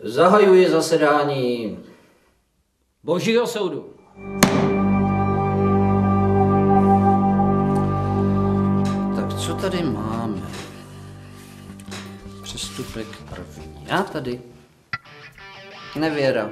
Zahajuji zasedání Božího soudu. Tak co tady máme? Přestupek první. Já tady. Nevěra.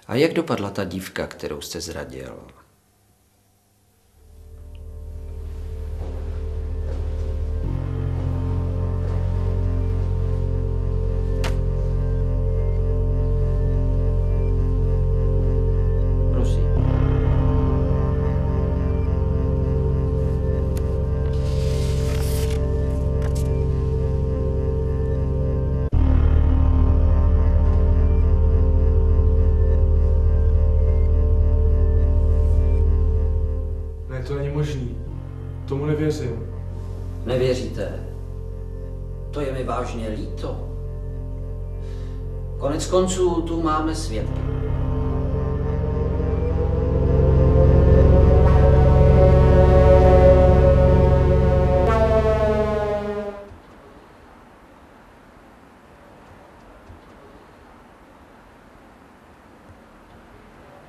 A jak dopadla ta dívka, kterou jste zradil? Prosím. To není možný. Tomu nevěřím. Nevěříte? To je mi vážně líto. Konec konců tu máme svědky.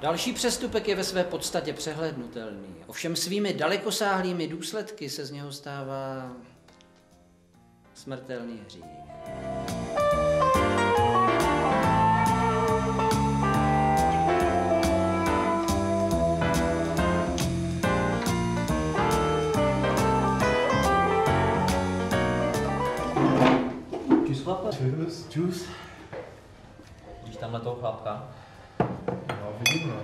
Další přestupek je ve své podstatě přehlédnutelný, ovšem svými dalekosáhlými důsledky se z něho stává smrtelný hřích. Čus, chlapa. Čus. Vidíš tamhle toho chlapka? No, vidím, no.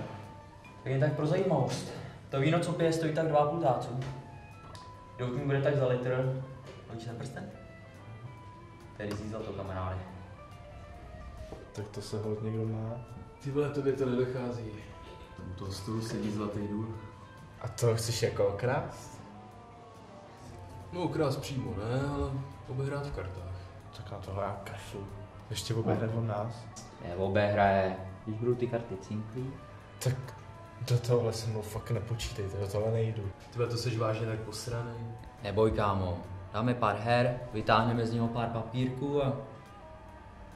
Tak jen tak pro zajímavost. To víno, co pije, stojí tak 2,5 táců. Dout mi bude tak za litr. Vidíš ten prsten? Tady zízal to, kamaráde. Tak to se holt někdo má. Ty vole, tobě to nedochází. U toho stolu sedí zlatý důl. A to chceš jako okrást? No ukrást přímo ne, ale obehrát v kartách. Tak na toho já kašlu. Ještě obehraje od nás. Ne, obehraje. Když budou ty karty cinklý. Tak do tohle se mnou fakt nepočítejte, do tohle nejdu. Tyhle to seš vážně tak posranej. Neboj, kámo. Dáme pár her, vytáhneme z něho pár papírků a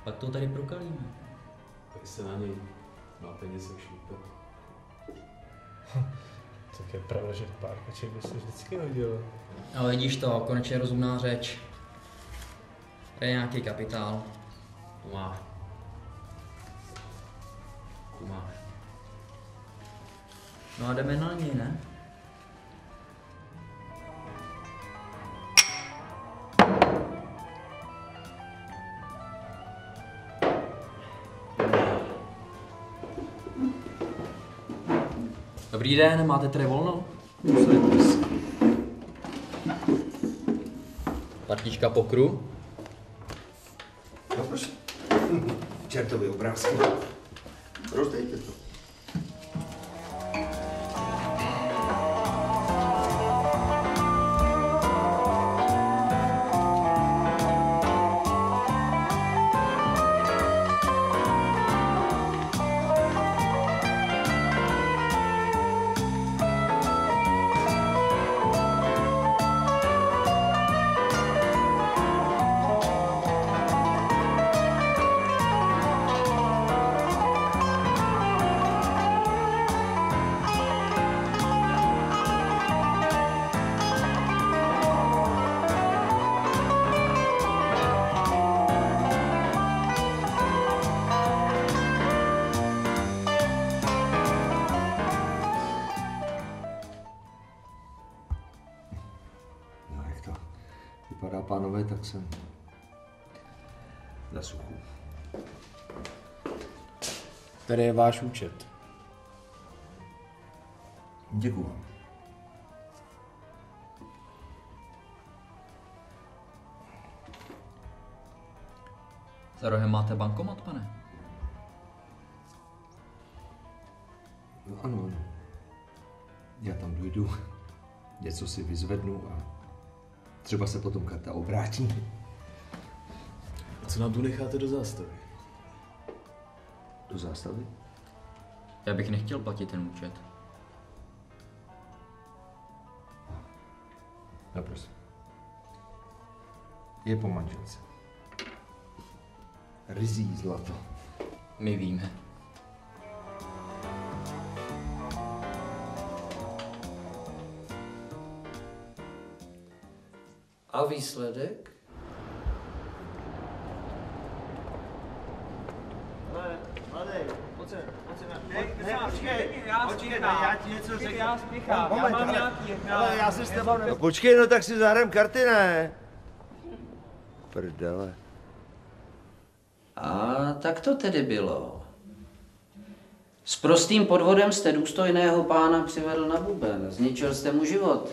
pak to tady prokalíme. Tak se na něj má peněz jak šlupe. Tak je pravda, že pár kaček by se vždycky hodilo. No vidíš to, konečně rozumná řeč. Tady je nějaký kapitál. Tu máš. Tu máš. No a jdeme na něj, ne? Dobrý den, máte tady volno? Partička pokru? No prosím. Čertovy obrázky. Rozdejte to. vypadá, pánové, tak jsem na suchu. Tady je váš účet. Děkuju vám. Za rohem máte bankomat, pane? No ano. Já tam dojdu, něco si vyzvednu a třeba se potom karta obrátí. A co nám tu necháte do zástavy? Do zástavy? Já bych nechtěl platit ten účet. No prosím. Je po manželce. Ryzí zlato. My víme. A výsledek? Mladej, pojď sem. Počkej, já ti něco řeknu. Já spěchám, já mám nějaký. Ale já se s tebou ne... No počkej, no tak si zahrám karty, ne? Prdele. A tak to tedy bylo. S prostým podvodem jste důstojného pána přivedl na buben. Zničil jste mu život.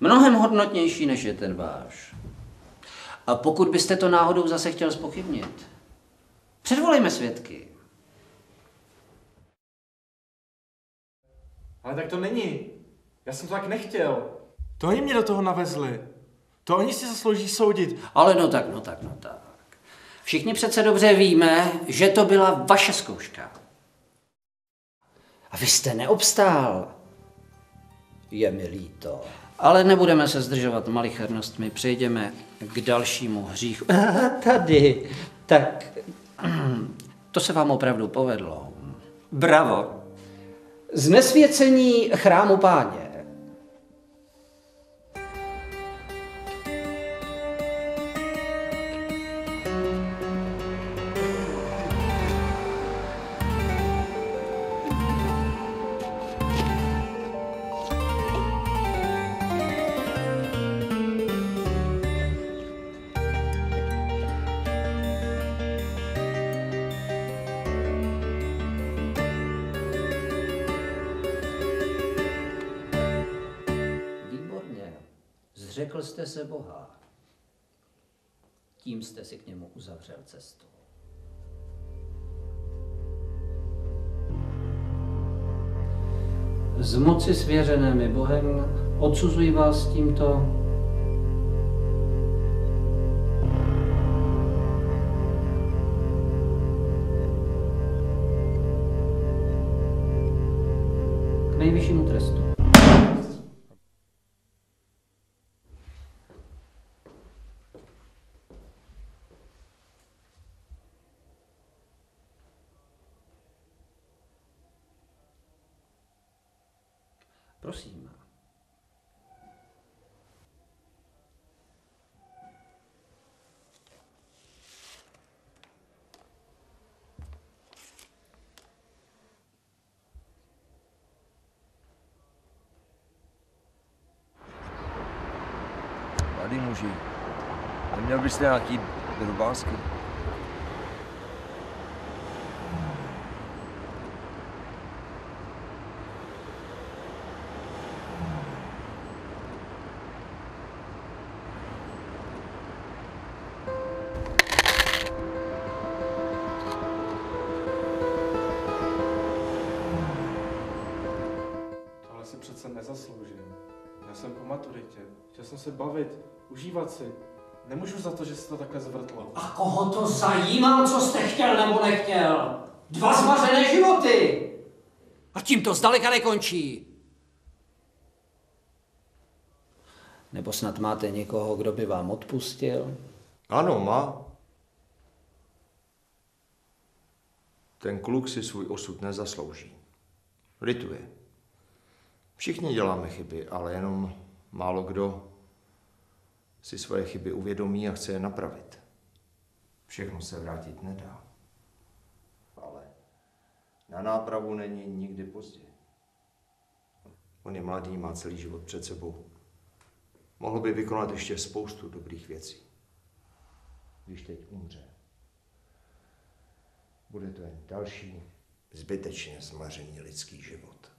Mnohem hodnotnější, než je ten váš. A pokud byste to náhodou zase chtěl zpochybnit, předvolejme svědky. Ale tak to není. Já jsem to tak nechtěl. To oni mě do toho navezli. To oni si zaslouží soudit. Ale no tak. Všichni přece dobře víme, že to byla vaše zkouška. A vy jste neobstál. Je mi líto. Ale nebudeme se zdržovat malichernostmi, přejdeme k dalšímu hříchu. Tady. Tak, to se vám opravdu povedlo. Bravo. Znesvěcení chrámu Páně. Zřekl jste se Boha. Tím jste si k němu uzavřel cestu. Z moci svěřené mi Bohem odsuzuji vás tímto k nejvyššímu trestu. Prosím. Mladý muži, neměl byste nějaký drobásky? Tohle si přece nezasloužím. Já jsem po maturitě. Chtěl jsem se bavit, užívat si. Nemůžu za to, že se to takhle zvrtlo. A koho to zajímá, co jste chtěl nebo nechtěl? 2 zmařené životy! A tím to zdaleka nekončí. Nebo snad máte někoho, kdo by vám odpustil? Ano, má. Ten kluk si svůj osud nezaslouží. Lituje. Všichni děláme chyby, ale jenom málo kdo si svoje chyby uvědomí a chce je napravit. Všechno se vrátit nedá. Ale na nápravu není nikdy pozdě. On je mladý, má celý život před sebou. Mohl by vykonat ještě spoustu dobrých věcí. Když teď umře, bude to jen další zbytečně zmařený lidský život.